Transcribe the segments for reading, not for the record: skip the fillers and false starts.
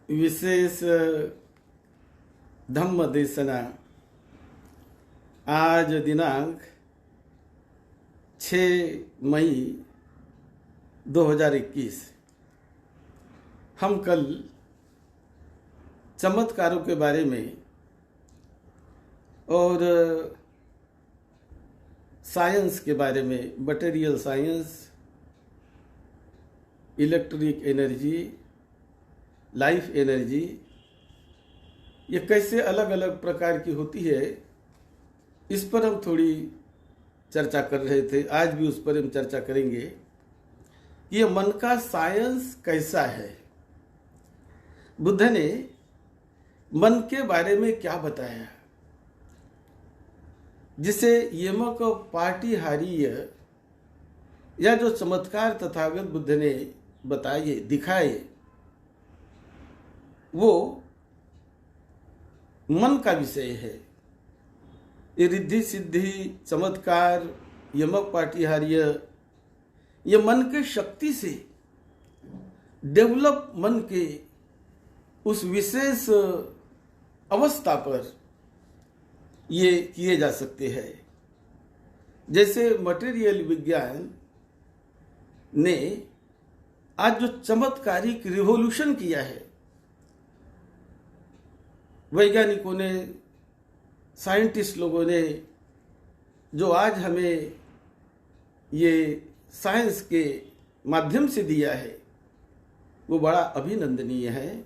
विशेष धम्म देशना आज दिनांक 6 मई 2021। हम कल चमत्कारों के बारे में और साइंस के बारे में, material science, electric energy, life energy, ये कैसे अलग अलग प्रकार की होती है, इस पर हम थोड़ी चर्चा कर रहे थे। आज भी उस पर हम चर्चा करेंगे कि ये मन का साइंस कैसा है। बुद्ध ने मन के बारे में क्या बताया, जिसे यमक पाटिहारीय या जो चमत्कार तथागत बुद्ध ने बताए, दिखाए, वो मन का विषय है। ये रिद्धि सिद्धि चमत्कार यमक पाटिहार्य, ये मन के शक्ति से डेवलप मन के उस विशेष अवस्था पर ये किए जा सकते हैं। जैसे मटेरियल विज्ञान ने आज जो चमत्कारिक रिवॉल्यूशन किया है, वैज्ञानिकों ने, साइंटिस्ट लोगों ने जो आज हमें ये साइंस के माध्यम से दिया है, वो बड़ा अभिनंदनीय है।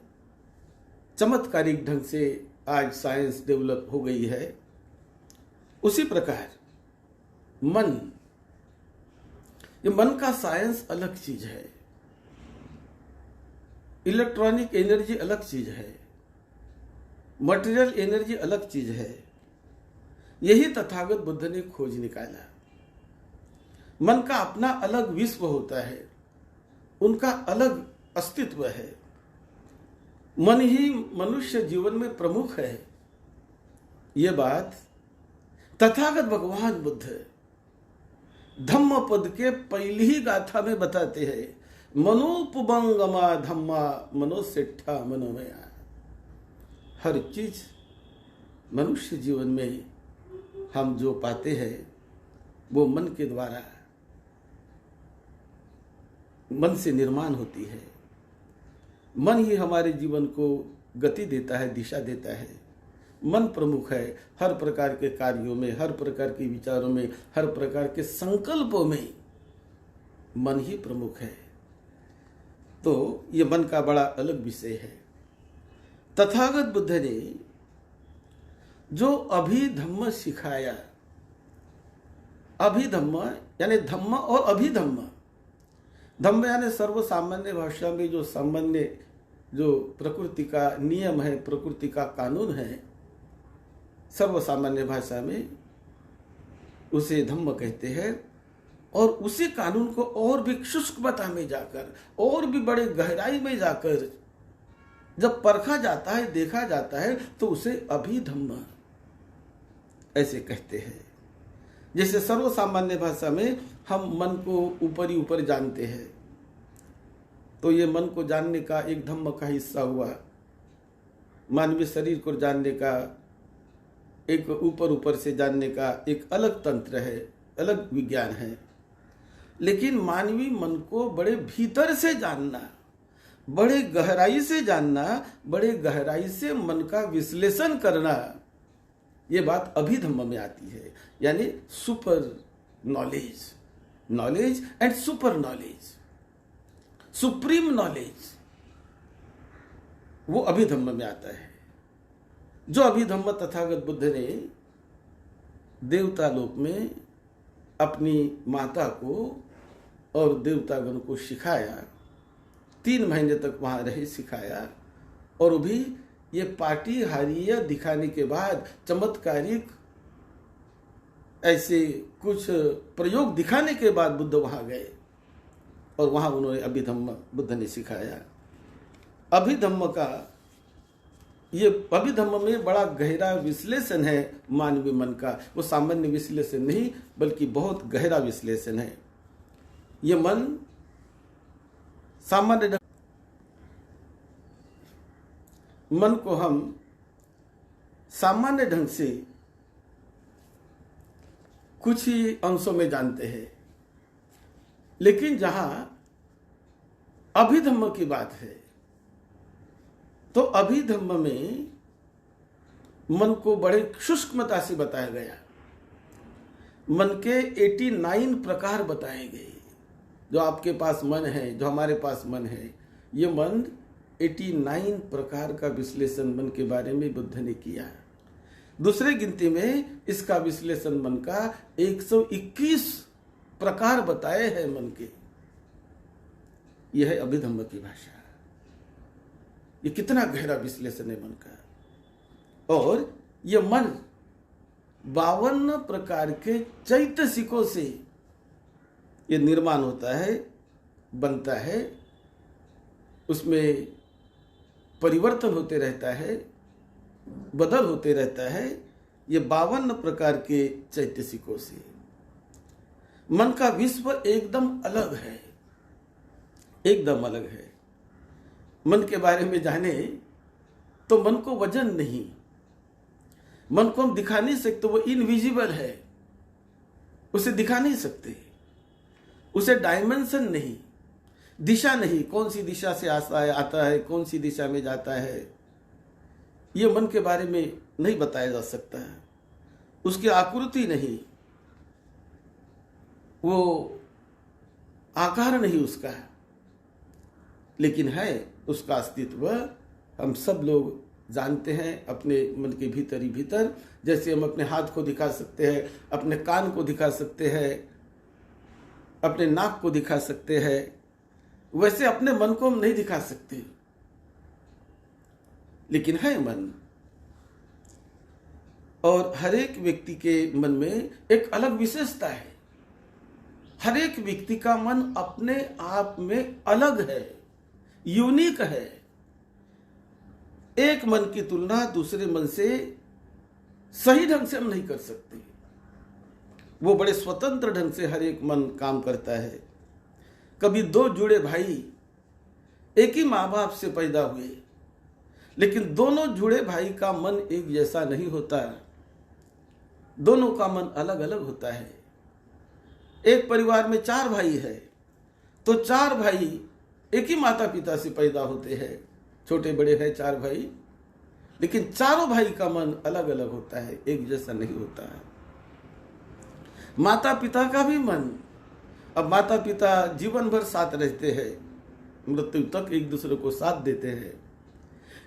चमत्कारिक ढंग से आज साइंस डेवलप हो गई है। उसी प्रकार मन, ये मन का साइंस अलग चीज है, इलेक्ट्रॉनिक एनर्जी अलग चीज है, मटेरियल एनर्जी अलग चीज है। यही तथागत बुद्ध ने खोज निकाला। मन का अपना अलग विश्व होता है, उनका अलग अस्तित्व है। मन ही मनुष्य जीवन में प्रमुख है। ये बात तथागत भगवान बुद्ध धम्म पद के पहली ही गाथा में बताते हैं। मनोपबंगमा धम्मा मनोसेठा मनोमया। हर चीज मनुष्य जीवन में हम जो पाते हैं वो मन के द्वारा, मन से निर्माण होती है। मन ही हमारे जीवन को गति देता है, दिशा देता है। मन प्रमुख है हर प्रकार के कार्यों में, हर प्रकार के विचारों में, हर प्रकार के संकल्पों में मन ही प्रमुख है। तो ये मन का बड़ा अलग विषय है। तथागत बुद्ध ने जो अभिधम्म सिखाया, अभिधम्म यानी धम्म और अभिधम्म। धम्म यानी सर्वसामान्य भाषा में जो सामान्य, जो प्रकृति का नियम है, प्रकृति का कानून है, सर्वसामान्य भाषा में उसे धम्म कहते हैं। और उसी कानून को और भी सूक्ष्मता में जाकर, और भी बड़े गहराई में जाकर जब परखा जाता है, देखा जाता है, तो उसे अभिधम्म ऐसे कहते हैं। जैसे सर्वसामान्य भाषा में हम मन को ऊपर ही ऊपर जानते हैं, तो ये मन को जानने का एक धम्म का हिस्सा हुआ। मानवीय शरीर को जानने का एक ऊपर ऊपर से जानने का एक अलग तंत्र है, अलग विज्ञान है। लेकिन मानवीय मन को बड़े भीतर से जानना, बड़े गहराई से जानना, बड़े गहराई से मन का विश्लेषण करना, ये बात अभिधम्म में आती है। यानी super knowledge, knowledge and super knowledge, supreme knowledge, वो अभिधम्म में आता है। जो अभिधम्म तथागत बुद्ध ने देवता लोक में अपनी माता को और देवतागण को सिखाया। 3 महीने तक वहां रहे, सिखाया। और भी ये पाटिहारीय दिखाने के बाद, चमत्कारिक ऐसे कुछ प्रयोग दिखाने के बाद बुद्ध वहां गए और वहां उन्होंने अभिधम्म बुद्ध ने सिखाया। अभिधम्म का, ये अभिधम्म में बड़ा गहरा विश्लेषण है मानवीय मन का। वो सामान्य विश्लेषण नहीं, बल्कि बहुत गहरा विश्लेषण है। ये मन सामान्य मन को हम सामान्य ढंग से कुछ ही अंशों में जानते हैं, लेकिन जहां अभिधम्म की बात है तो अभिधम्म में मन को बड़े सूक्ष्मता से बताया गया। मन के 89 प्रकार बताए गए। जो आपके पास मन है, जो हमारे पास मन है, ये मन 89 प्रकार का विश्लेषण मन के बारे में बुद्ध ने किया। दूसरे गिनती में इसका विश्लेषण मन का 121 प्रकार बताए हैं मन के। यह है अभिधम्म की भाषा। ये कितना गहरा विश्लेषण है मन का। और ये मन 52 प्रकार के चैतसिकों से ये निर्माण होता है, बनता है, उसमें परिवर्तन होते रहता है, बदल होते रहता है। ये 52 प्रकार के चैतसिकों से मन का विश्व एकदम अलग है, एकदम अलग है। मन के बारे में जाने तो मन को वजन नहीं, मन को हम दिखा नहीं सकते, वो इनविजिबल है, उसे दिखा नहीं सकते, उसे डायमेंशन नहीं, दिशा नहीं, कौन सी दिशा से आता है, कौन सी दिशा में जाता है, ये मन के बारे में नहीं बताया जा सकता है। उसकी आकृति नहीं, वो आकार नहीं उसका, लेकिन है उसका अस्तित्व। हम सब लोग जानते हैं अपने मन के भीतर ही भीतर। जैसे हम अपने हाथ को दिखा सकते हैं, अपने कान को दिखा सकते हैं, अपने नाक को दिखा सकते हैं, वैसे अपने मन को हम नहीं दिखा सकते, लेकिन है मन। और हर एक व्यक्ति के मन में एक अलग विशेषता है। हर एक व्यक्ति का मन अपने आप में अलग है, यूनिक है। एक मन की तुलना दूसरे मन से सही ढंग से हम नहीं कर सकते। वो बड़े स्वतंत्र ढंग से हर एक मन काम करता है। कभी दो जुड़े भाई एक ही माँ बाप से पैदा हुए, लेकिन दोनों जुड़े भाई का मन एक जैसा नहीं होता, दोनों का मन अलग अलग होता है। एक परिवार में 4 भाई है तो 4 भाई एक ही माता पिता से पैदा होते हैं, छोटे बड़े हैं 4 भाई, लेकिन चारों भाई का मन अलग अलग होता है, एक जैसा नहीं होता है। माता पिता का भी मन, अब माता पिता जीवन भर साथ रहते हैं, मृत्यु तक एक दूसरे को साथ देते हैं,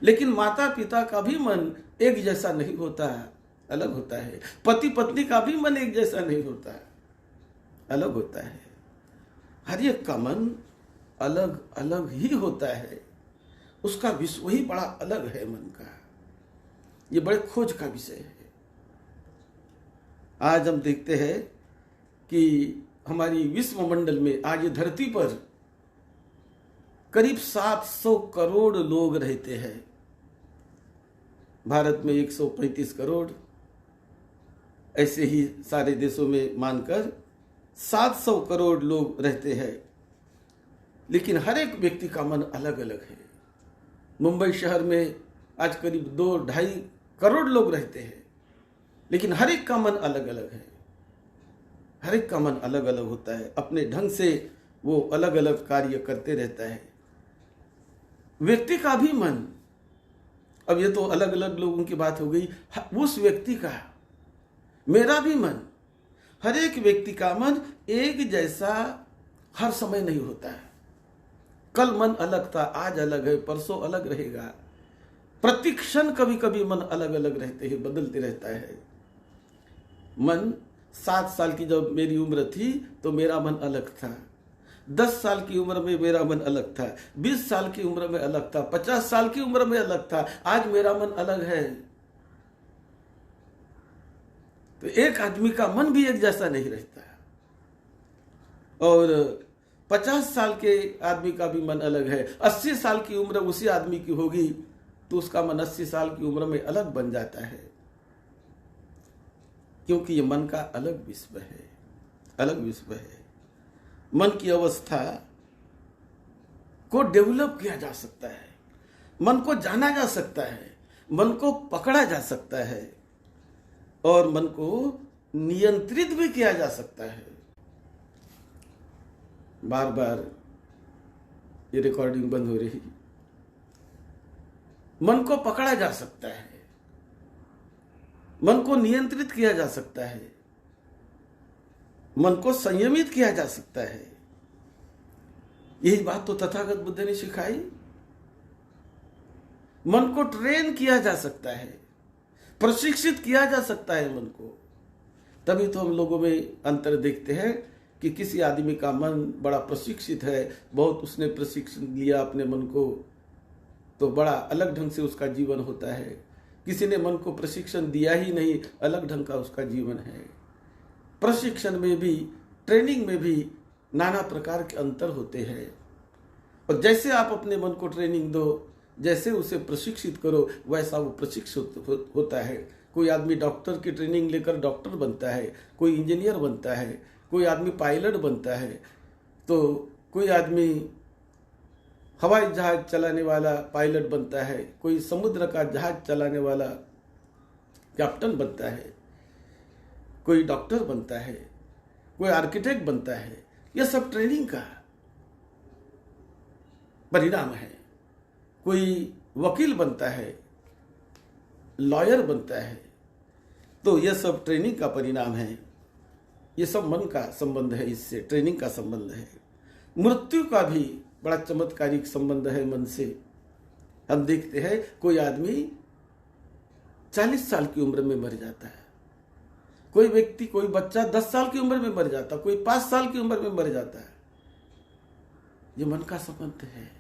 लेकिन माता पिता का भी मन एक जैसा नहीं होता है, अलग होता है। पति पत्नी का भी मन एक जैसा नहीं होता है, अलग होता है। हर एक का मन अलग अलग ही होता है। उसका विश्व ही बड़ा अलग है मन का। ये बड़े खोज का विषय है। आज हम देखते हैं कि हमारी विश्व मंडल में, आज ये धरती पर करीब 700 करोड़ लोग रहते हैं। भारत में 135 करोड़, ऐसे ही सारे देशों में मानकर 700 करोड़ लोग रहते हैं, लेकिन हर एक व्यक्ति का मन अलग अलग है। मुंबई शहर में आज करीब 2-2.5 करोड़ लोग रहते हैं, लेकिन हर एक का मन अलग अलग है। हर एक का मन अलग अलग होता है, अपने ढंग से वो अलग अलग कार्य करते रहता है। व्यक्ति का भी मन, अब ये तो अलग अलग लोगों की बात हो गई, उस व्यक्ति का, मेरा भी मन, हर एक व्यक्ति का मन एक जैसा हर समय नहीं होता है। कल मन अलग था, आज अलग है, परसों अलग रहेगा। प्रति क्षण कभी कभी मन अलग अलग रहते हैं, बदलते रहता है। मन 7 साल की जब मेरी उम्र थी तो मेरा मन अलग था, 10 साल की उम्र में मेरा मन अलग था, 20 साल की उम्र में अलग था, 50 साल की उम्र में अलग था, आज मेरा मन अलग है। तो एक आदमी का मन भी एक जैसा नहीं रहता, और 50 साल के आदमी का भी मन अलग है। 80 साल की उम्र उसी आदमी की होगी तो उसका मन 80 साल की उम्र में अलग बन जाता है, क्योंकि ये मन का अलग विश्व है, अलग विश्व है। मन की अवस्था को डेवलप किया जा सकता है, मन को जाना जा सकता है, मन को पकड़ा जा सकता है और मन को नियंत्रित भी किया जा सकता है। बार बार ये रिकॉर्डिंग बंद हो रही। मन को पकड़ा जा सकता है, मन को नियंत्रित किया जा सकता है, मन को संयमित किया जा सकता है। यही बात तो तथागत बुद्ध ने सिखाई। मन को ट्रेन किया जा सकता है, प्रशिक्षित किया जा सकता है मन को। तभी तो हम लोगों में अंतर देखते हैं कि किसी आदमी का मन बड़ा प्रशिक्षित है, बहुत उसने प्रशिक्षण लिया अपने मन को, तो बड़ा अलग ढंग से उसका जीवन होता है। किसी ने मन को प्रशिक्षण दिया ही नहीं, अलग ढंग का उसका जीवन है। प्रशिक्षण में भी, ट्रेनिंग में भी नाना प्रकार के अंतर होते हैं। और जैसे आप अपने मन को ट्रेनिंग दो, जैसे उसे प्रशिक्षित करो, वैसा वो प्रशिक्षित होता है। कोई आदमी डॉक्टर की ट्रेनिंग लेकर डॉक्टर बनता है, कोई इंजीनियर बनता है, कोई आदमी पायलट बनता है, तो कोई आदमी हवाई जहाज चलाने वाला पायलट बनता है, कोई समुद्र का जहाज चलाने वाला कैप्टन बनता है, कोई डॉक्टर बनता है, कोई आर्किटेक्ट बनता है। यह सब ट्रेनिंग का परिणाम है। कोई वकील बनता है, लॉयर बनता है, तो यह सब ट्रेनिंग का परिणाम है। ये सब मन का संबंध है, इससे ट्रेनिंग का संबंध है। मृत्यु का भी बड़ा चमत्कारिक संबंध है मन से। हम देखते हैं कोई आदमी 40 साल की उम्र में मर जाता है, कोई व्यक्ति, कोई बच्चा 10 साल की उम्र में मर जाता, कोई 5 साल की उम्र में मर जाता है। ये मन का संबंध है।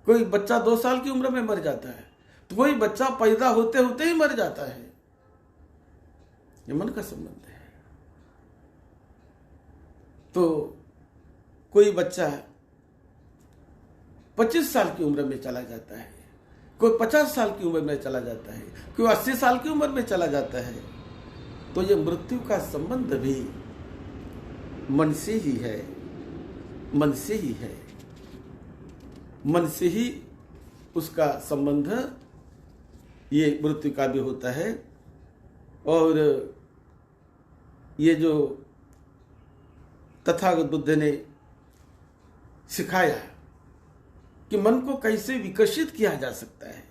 कोई बच्चा 2 साल की उम्र में मर जाता है, तो कोई बच्चा पैदा होते होते ही मर जाता है। ये मन का संबंध है। तो कोई बच्चा 25 साल की उम्र में चला जाता है, कोई 50 साल की उम्र में चला जाता है, कोई 80 साल की उम्र में चला जाता है। तो ये मृत्यु का संबंध भी मन से ही है, मन से ही है, मन से ही उसका संबंध ये मृत्यु का भी होता है। और ये जो तथागत बुद्ध ने सिखाया कि मन को कैसे विकसित किया जा सकता है,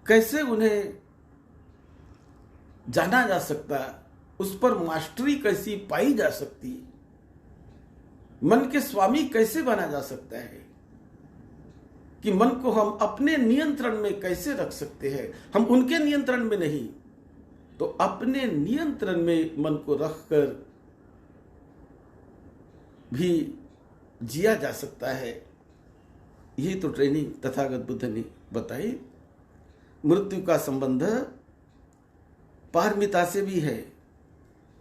कैसे उन्हें जाना जा सकता, उस पर मास्टरी कैसी पाई जा सकती, मन के स्वामी कैसे बना जा सकता है, कि मन को हम अपने नियंत्रण में कैसे रख सकते हैं। हम उनके नियंत्रण में नहीं, तो अपने नियंत्रण में मन को रखकर भी जिया जा सकता है। यही तो ट्रेनिंग तथागत बुद्ध ने बताई। मृत्यु का संबंध पारमिता से भी है,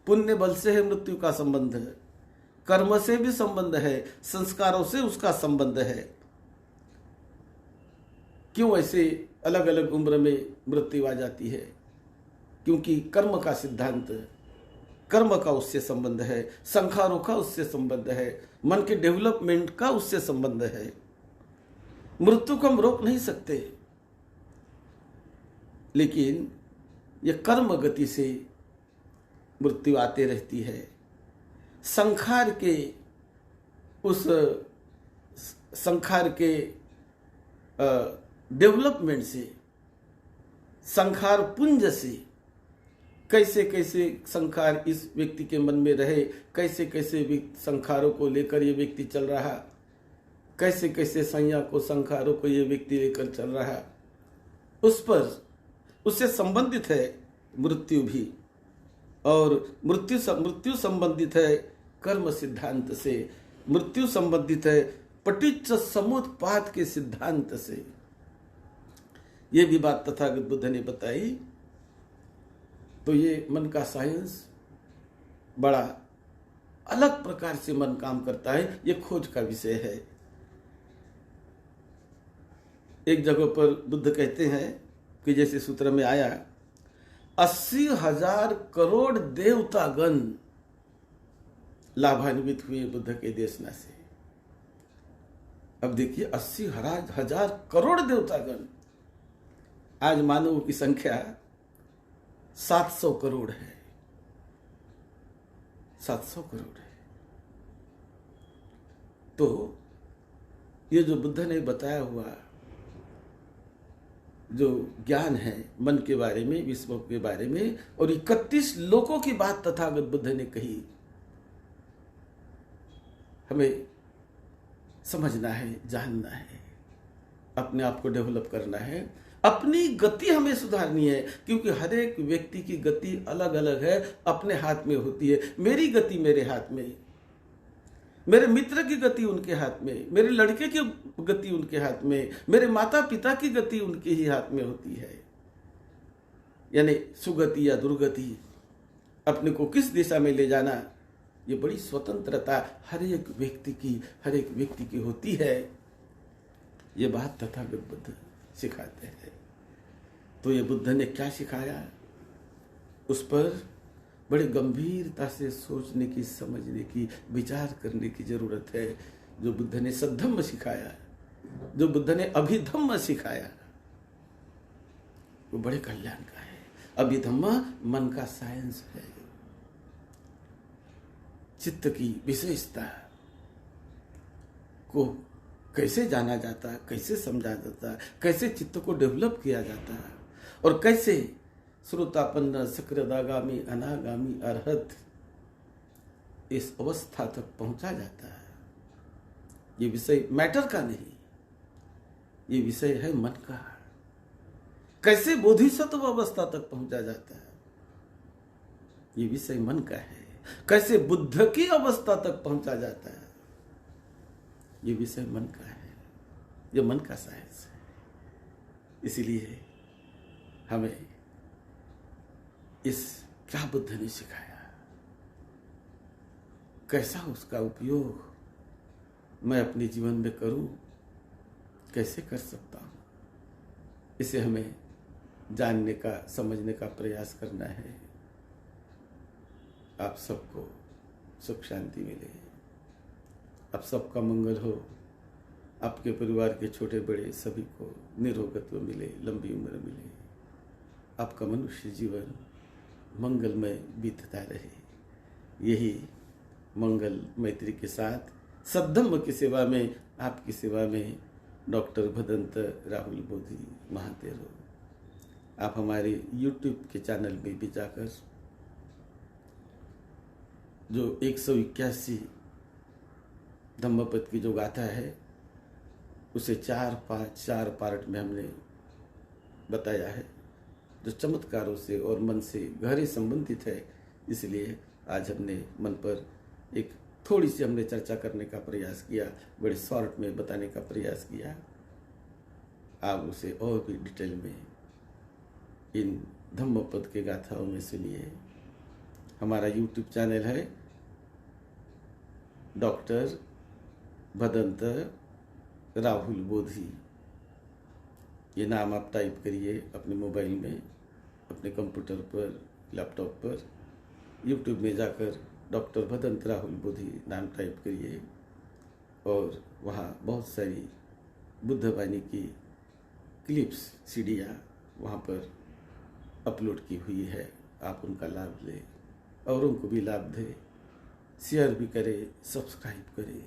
पुण्य बल से है मृत्यु का संबंध, कर्म से भी संबंध है, संस्कारों से उसका संबंध है। क्यों ऐसे अलग अलग उम्र में मृत्यु आ जाती है? क्योंकि कर्म का सिद्धांत, कर्म का उससे संबंध है, संस्कारों का उससे संबंध है, मन के डेवलपमेंट का उससे संबंध है। मृत्यु को हम रोक नहीं सकते, लेकिन यह कर्म गति से मृत्यु आते रहती है। संखार के उस संखार के डेवलपमेंट से, संखार पुंज से, कैसे कैसे संखार इस व्यक्ति के मन में रहे, कैसे कैसे संखारों को लेकर ये व्यक्ति चल रहा, कैसे कैसे संज्ञा को, संखारों को ये व्यक्ति लेकर चल रहा, उस पर उससे संबंधित है मृत्यु भी। और मृत्यु संबंधित है कर्म सिद्धांत से, मृत्यु संबंधित है पटिच्च समुत्पाद के सिद्धांत से। ये भी बात तथागत बुद्ध ने बताई। तो ये मन का साइंस बड़ा अलग प्रकार से मन काम करता है, ये खोज का विषय है। एक जगह पर बुद्ध कहते हैं कि जैसे सूत्र में आया, 80,000 करोड़ देवतागण लाभान्वित हुए बुद्ध के देशना से। अब देखिए 80,000 करोड़ देवतागण, आज मानवों की संख्या 700 करोड़ है। 700 करोड़ है। तो ये जो बुद्ध ने बताया हुआ जो ज्ञान है मन के बारे में, विश्व के बारे में, और 31 लोकों की बात तथागत बुद्ध ने कही, हमें समझना है, जानना है, अपने आप को डेवलप करना है, अपनी गति हमें सुधारनी है, क्योंकि हर एक व्यक्ति की गति अलग अलग है, अपने हाथ में होती है। मेरी गति मेरे हाथ में, मेरे मित्र की गति उनके हाथ में, मेरे लड़के की गति उनके हाथ में, मेरे माता पिता की गति उनके ही हाथ में होती है। यानी सुगति या दुर्गति, अपने को किस दिशा में ले जाना, ये बड़ी स्वतंत्रता हर एक व्यक्ति की होती है। ये बात तथागत बुद्ध सिखाते हैं। तो ये बुद्ध ने क्या सिखाया, उस पर बड़े गंभीरता से सोचने की, समझने की, विचार करने की जरूरत है। जो बुद्ध ने सद्धम्म सिखाया, जो बुद्ध ने अभिधम्म सिखाया, वो बड़े कल्याण का है। अभिधम्म मन का साइंस है, चित्त की विशेषता को कैसे जाना जाता, कैसे समझा जाता, कैसे चित्त को डेवलप किया जाता, और कैसे श्रोतापन्न सकृदागामी अनागामी अरहत इस अवस्था तक पहुंचा जाता है। ये विषय मैटर का नहीं, ये विषय है मन का। कैसे बोधिसत्व अवस्था तक पहुंचा जाता है, ये विषय मन का है। कैसे बुद्ध की अवस्था तक पहुंचा जाता है, ये विषय मन का है। ये मन का साइंस है। इसीलिए हमें इस क्या बुद्ध ने सिखाया, कैसा उसका उपयोग मैं अपने जीवन में करूं, कैसे कर सकता हूं, इसे हमें जानने का, समझने का प्रयास करना है। आप सबको सुख शांति मिले, आप सबका मंगल हो, आपके परिवार के छोटे बड़े सभी को निरोगत्व मिले, लंबी उम्र मिले, आपका मनुष्य जीवन मंगलमय बीतता रहे। यही मंगल मैत्री के साथ सद्धम्म की सेवा में, आपकी सेवा में डॉक्टर भदंत राहुल बोधी महातेरो। आप हमारे YouTube के चैनल में भी जाकर जो 181 धम्मपद की जो गाथा है, उसे 4 पार्ट में हमने बताया है, जो चमत्कारों से और मन से गहरे संबंधित है। इसलिए आज हमने मन पर एक थोड़ी सी हमने चर्चा करने का प्रयास किया, बड़े शॉर्ट में बताने का प्रयास किया। आप उसे और भी डिटेल में इन धम्मपद के गाथाओं में सुनिए। हमारा YouTube चैनल है डॉक्टर भदंत राहुल बोधी। ये नाम आप टाइप करिए अपने मोबाइल में, अपने कंप्यूटर पर, लैपटॉप पर, YouTube में जाकर डॉक्टर भदंत राहुल बोधी नाम टाइप करिए, और वहाँ बहुत सारी बुद्धवाणी की क्लिप्स, सीडियाँ वहाँ पर अपलोड की हुई है। आप उनका लाभ लें, औरों को भी लाभ दें, शेयर भी करें, सब्सक्राइब करें,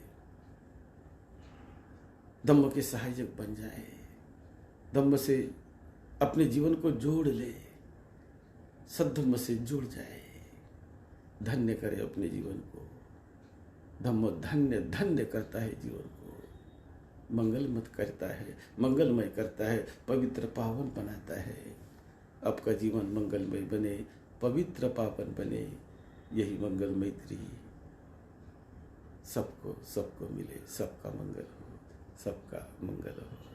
धम्म के सहायक बन जाए, धम्म से अपने जीवन को जोड़ ले, सद्धम्म से जुड़ जाए, धन्य करे अपने जीवन को। धम्म धन्य धन्य करता है जीवन को, मंगलमय करता है, मंगलमय करता है, पवित्र पावन बनाता है। आपका जीवन मंगलमय बने, पवित्र पावन बने, यही मंगल मैत्री सबको मिले। सबका मंगल हो, सबका मंगल हो।